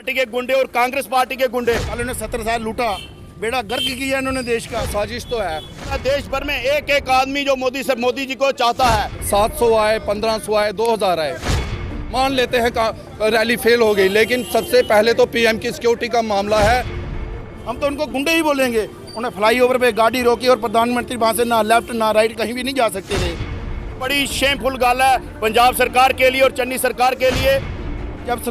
Party के गुंडे और कांग्रेस पार्टी के गुंडे ने 17 साल लूटा, बेड़ा गर्क किया इन्होंने देश का। साजिश तो है। देश भर में एक एक आदमी जो मोदी जी को चाहता है। 700 आए, 1500 आए, 2000 आए, मान लेते हैं रैली फेल हो गई, लेकिन सबसे पहले तो पीएम की सिक्योरिटी का मामला है। हम तो उनको गुंडे ही बोलेंगे। उन्हें फ्लाईओवर पे गाड़ी रोकी और प्रधानमंत्री वहाँ से ना लेफ्ट ना राइट कहीं भी नहीं जा सकते थे। बड़ी शेमफुल गाल है पंजाब सरकार के लिए और चन्नी सरकार के लिए। जब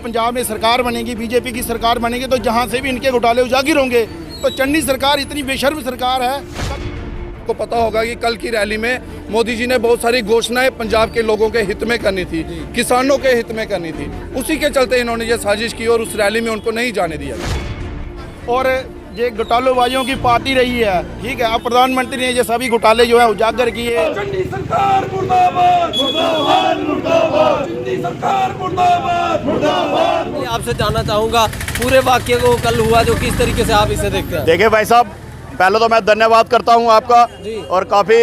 पंजाब में सरकार बनेगी, बीजेपी की सरकार बनेगी, तो जहाँ से भी इनके घोटाले उजागर होंगे। तो चन्नी सरकार इतनी बेशर्म सरकार है। आपको पता होगा कि कल की रैली में मोदी जी ने बहुत सारी घोषणाएं पंजाब के लोगों के हित में करनी थी, किसानों के हित में करनी थी। उसी के चलते इन्होंने ये साजिश की और उस रैली में उनको नहीं जाने दिया। और ये घोटालेबाजियों की पार्टी रही है, ठीक है। अब प्रधानमंत्री ने ये सभी घोटाले जो है उजागर किए। चन्नी सरकार मुर्दाबाद, मुर्दाबाद, मुर्दाबाद, चन्नी सरकार मुर्दाबाद, मुर्दाबाद। आपसे जानना चाहूँगा पूरे वाक्य को कल हुआ जो किस तरीके से आप इसे देखते हैं। देखिए भाई साहब, पहले तो मैं धन्यवाद करता हूं आपका, और काफ़ी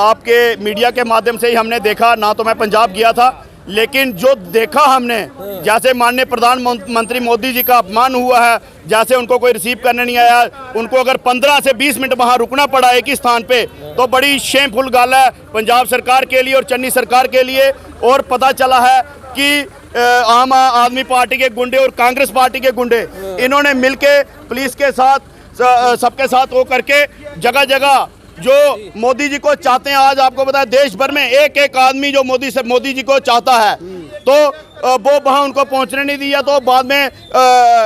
आपके मीडिया के माध्यम से ही हमने देखा। ना तो मैं पंजाब गया था, लेकिन जो देखा हमने, जैसे माननीय प्रधानमंत्री मोदी जी का अपमान हुआ है, जैसे उनको कोई रिसीव करने नहीं आया, उनको अगर 15 से 20 मिनट वहाँ रुकना पड़ा एक ही स्थान पे, तो बड़ी शेमफुल गाल है पंजाब सरकार के लिए और चन्नी सरकार के लिए। और पता चला है कि आम आदमी पार्टी के गुंडे और कांग्रेस पार्टी के गुंडे इन्होंने मिलके पुलिस के साथ सबके साथ वो करके जगह जगह जो मोदी जी को चाहते हैं। आज आपको पता है देश भर में एक एक आदमी जो मोदी जी को चाहता है, तो वो वहाँ उनको पहुँचने नहीं दिया। तो बाद में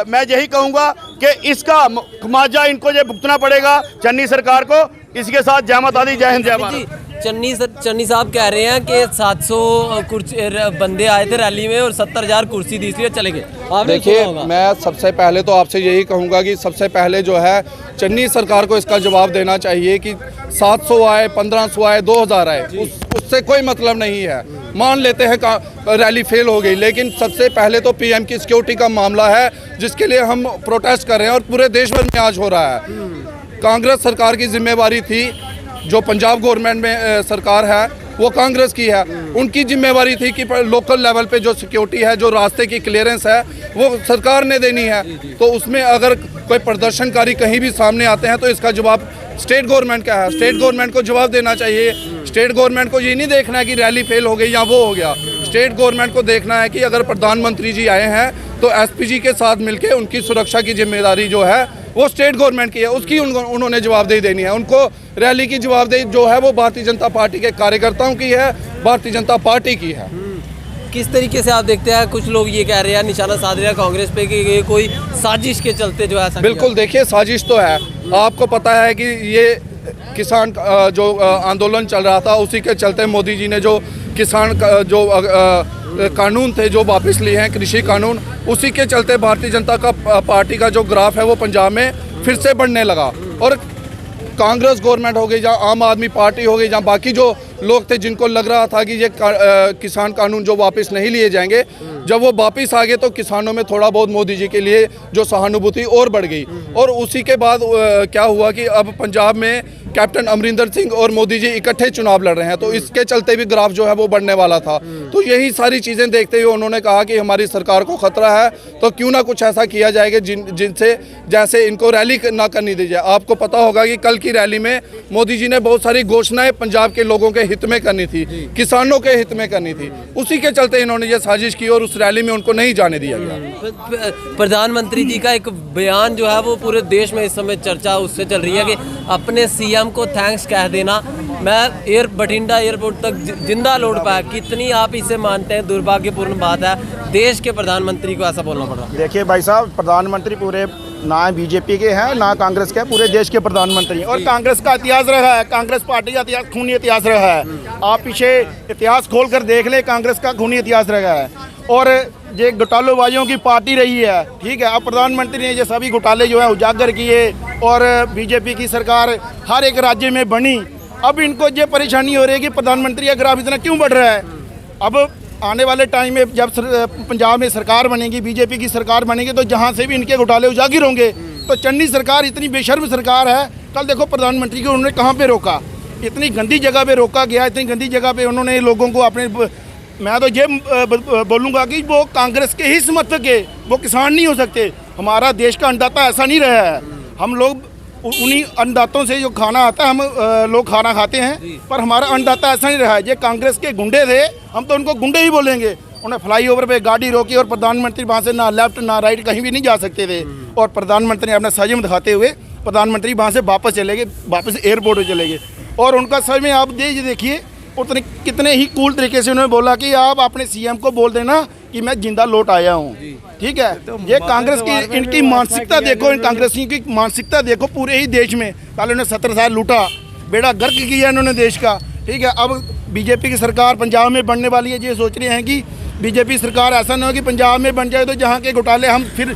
मैं यही कहूँगा कि इसका खमियाजा इनको ये भुगतना पड़ेगा, चन्नी सरकार को। इसके साथ जय माता दी, जय हिंद, जय भारत। चन्नी साहब कह रहे हैं कि 700 बंदे आए थे रैली में और 70,000 कुर्सी दी, इसलिए चले गए। देखिए, मैं सबसे पहले तो आपसे यही कहूँगा कि सबसे पहले जो है चन्नी सरकार को इसका जवाब देना चाहिए कि 700 आए, 1500 आए, 2000 आए, उससे कोई मतलब नहीं है। मान लेते हैं रैली फेल हो गई, लेकिन सबसे पहले तो पीएम की सिक्योरिटी का मामला है, जिसके लिए हम प्रोटेस्ट कर रहे हैं और पूरे देश भर में आज हो रहा है। कांग्रेस सरकार की जिम्मेवारी थी, जो पंजाब गवर्नमेंट में सरकार है वो कांग्रेस की है। उनकी जिम्मेवारी थी कि लोकल लेवल पे जो सिक्योरिटी है, जो रास्ते की क्लियरेंस है, वो सरकार ने देनी है। तो उसमें अगर कोई प्रदर्शनकारी कहीं भी सामने आते हैं तो इसका जवाब स्टेट गवर्नमेंट का है। स्टेट गवर्नमेंट को जवाब देना चाहिए। स्टेट गवर्नमेंट को ये नहीं देखना है कि रैली फेल हो गई या वो हो गया। स्टेट गवर्नमेंट को देखना है कि अगर प्रधानमंत्री जी आए हैं तो एसपीजी के साथ मिलके उनकी सुरक्षा की जिम्मेदारी जो है वो स्टेट गवर्नमेंट की है, उसकी उन्होंने जवाबदेही देनी है। उनको रैली की जवाबदेही जो है वो भारतीय जनता पार्टी के कार्यकर्ताओं की है, भारतीय जनता पार्टी की है। किस तरीके से आप देखते हैं? कुछ लोग ये कह रहे हैं, निशाना साध रहे हैं कांग्रेस पे कि ये कोई साजिश के चलते जो है। बिल्कुल, देखिए साजिश तो है। आपको पता है कि ये किसान जो आंदोलन चल रहा था, उसी के चलते मोदी जी ने जो किसान जो कानून थे जो वापस लिए हैं, कृषि कानून, उसी के चलते भारतीय जनता पार्टी का जो ग्राफ है वो पंजाब में फिर से बढ़ने लगा। और कांग्रेस गवर्नमेंट हो गई, जहाँ आम आदमी पार्टी हो गई, जहाँ बाकी जो लोग थे जिनको लग रहा था कि ये किसान कानून जो वापस नहीं लिए जाएंगे, जब वो वापस आ गए तो किसानों में थोड़ा बहुत मोदी जी के लिए जो सहानुभूति और बढ़ गई। और उसी के बाद क्या हुआ कि अब पंजाब में कैप्टन अमरिंदर सिंह और मोदी जी इकट्ठे चुनाव लड़ रहे हैं, तो इसके चलते भी ग्राफ जो है वो बढ़ने वाला था। तो यही सारी चीज़ें देखते हुए उन्होंने कहा कि हमारी सरकार को खतरा है, तो क्यों ना कुछ ऐसा किया जाएगा जिनसे जैसे इनको रैली ना करनी दी जाए। आपको पता होगा कि कल की रैली में मोदी जी ने बहुत सारी घोषणाएं पंजाब के लोगों के हित में करनी थी, किसानों के हित में करनी थी। उसी के चलते इन्होंने ये साजिश की और उस रैली में उनको नहीं जाने दिया गया। प्रधानमंत्री जी का एक बयान जो है वो पूरे देश में इस समय चर्चा उससे चल रही है कि अपने सीएम को थैंक्स कह देना, मैं बठिंडा एयरपोर्ट तक जिंदा लौट पाया। कितनी आप इसे मानते हैं दुर्भाग्यपूर्ण बात है देश के प्रधानमंत्री को ऐसा बोलना पड़ रहा? देखिए भाई साहब, प्रधानमंत्री पूरे ना बीजेपी के हैं ना कांग्रेस के, पूरे देश के प्रधानमंत्री। और कांग्रेस का इतिहास रहा है, कांग्रेस पार्टी का इतिहास खूनी इतिहास रहा है। आप पीछे इतिहास खोल कर देख ले, कांग्रेस का खूनी इतिहास रहा है। और ये घोटालेबाजियों की पार्टी रही है, ठीक है। अब प्रधानमंत्री ने ये सभी घोटाले जो है उजागर किए और बीजेपी की सरकार हर एक राज्य में बनी। अब इनको ये परेशानी हो रही है कि प्रधानमंत्री का ग्राफ इतना क्यों बढ़ रहा है। अब आने वाले टाइम में जब पंजाब में सरकार बनेगी, बीजेपी की सरकार बनेगी, तो जहाँ से भी इनके घोटाले उजागर होंगे। तो चन्नी सरकार इतनी बेशर्म सरकार है। कल देखो प्रधानमंत्री को उन्होंने कहाँ पे रोका, इतनी गंदी जगह पे रोका गया, इतनी गंदी जगह पे उन्होंने लोगों को अपने मैं तो ये बोलूँगा कि वो कांग्रेस के ही समर्थक है, वो किसान नहीं हो सकते। हमारा देश का अन्नदाता ऐसा नहीं रहा है। हम लोग उन्हीं अन्नदातों से जो खाना आता है हम लोग खाना खाते हैं, पर हमारा अन्नदाता ऐसा नहीं रहा है। ये कांग्रेस के गुंडे थे, हम तो उनको गुंडे ही बोलेंगे। उन्हें फ्लाईओवर पे गाड़ी रोकी और प्रधानमंत्री वहाँ से ना लेफ्ट ना राइट कहीं भी नहीं जा सकते थे, और प्रधानमंत्री अपना संयम दिखाते हुए प्रधानमंत्री वहाँ से वापस चले गए, वापस एयरपोर्ट पर चले गए। और उनका सर में आप देखिए उतने कितने ही कूल तरीके से उन्होंने बोला कि आप अपने सीएम को बोल देना कि मैं जिंदा लौट आया हूँ। ठीक है, ये कांग्रेस की इनकी मानसिकता देखो, इन कांग्रेसियों की मानसिकता देखो पूरे ही देश में। पहले उन्होंने 17 साल लूटा, बेड़ा गर्क किया इन्होंने देश का। ठीक है, अब बीजेपी की सरकार पंजाब में बनने वाली है। ये सोच रहे हैं कि बीजेपी सरकार ऐसा ना हो कि पंजाब में बन जाए तो जहाँ के घोटाले हम फिर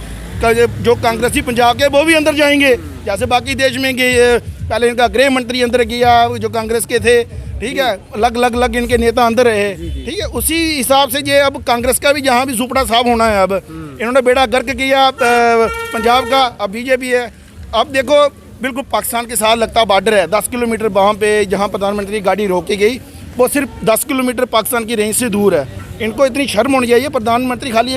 जो कांग्रेसी पंजाब के वो भी अंदर जाएंगे, जैसे बाकी देश में गए। पहले इनका गृह मंत्री अंदर गया जो कांग्रेस के थे। ठीक है, अलग इनके नेता अंदर रहे। ठीक है, उसी हिसाब से ये अब कांग्रेस का भी जहाँ भी सुपड़ा साफ होना है। अब इन्होंने बेड़ा गर्क किया पंजाब का, अब बीजेपी है। अब देखो बिल्कुल पाकिस्तान के साथ लगता बॉर्डर है, 10 किलोमीटर वहाँ पे जहाँ प्रधानमंत्री की गाड़ी रोकी गई वो सिर्फ 10 किलोमीटर पाकिस्तान की रेंज से दूर है। इनको इतनी शर्म होनी चाहिए, प्रधानमंत्री खाली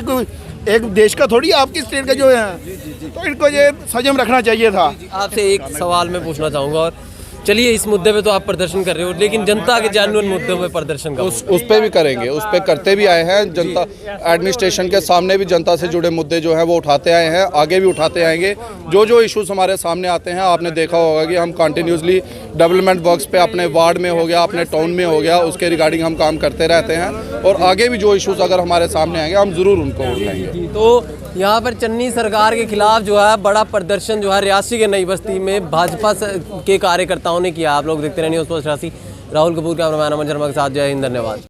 एक देश का थोड़ी, आपकी स्टेट का जो है, तो इनको ये संयम रखना चाहिए था। आपसे एक सवाल मैं पूछना चाहूँगा, और चलिए इस मुद्दे पे तो आप प्रदर्शन कर रहे हो, लेकिन जनता के जेन्युइन मुद्दों पे प्रदर्शन करो। उस पे भी करेंगे, उस पे करते भी आए हैं। जनता एडमिनिस्ट्रेशन के सामने भी जनता से जुड़े मुद्दे जो हैं वो उठाते आए हैं, आगे भी उठाते आएंगे। जो इश्यूज हमारे सामने आते हैं, आपने देखा होगा कि हम कंटिन्यूसली डेवलपमेंट वर्क्स पे अपने वार्ड में हो गया, अपने टाउन में हो गया, उसके रिगार्डिंग हम काम करते रहते हैं। और आगे भी जो इश्यूज अगर हमारे सामने आएंगे हम ज़रूर उनको उठाएंगे। तो यहाँ पर चन्नी सरकार के खिलाफ जो है बड़ा प्रदर्शन जो है रियासी के नई बस्ती में भाजपा के कार्यकर्ताओं ने किया। आप लोग देखते रहने न्यूज़ पोस्ट राशि। राहुल कपूर, कैमरामैन अमन शर्मा के साथ। जय हिंद, धन्यवाद।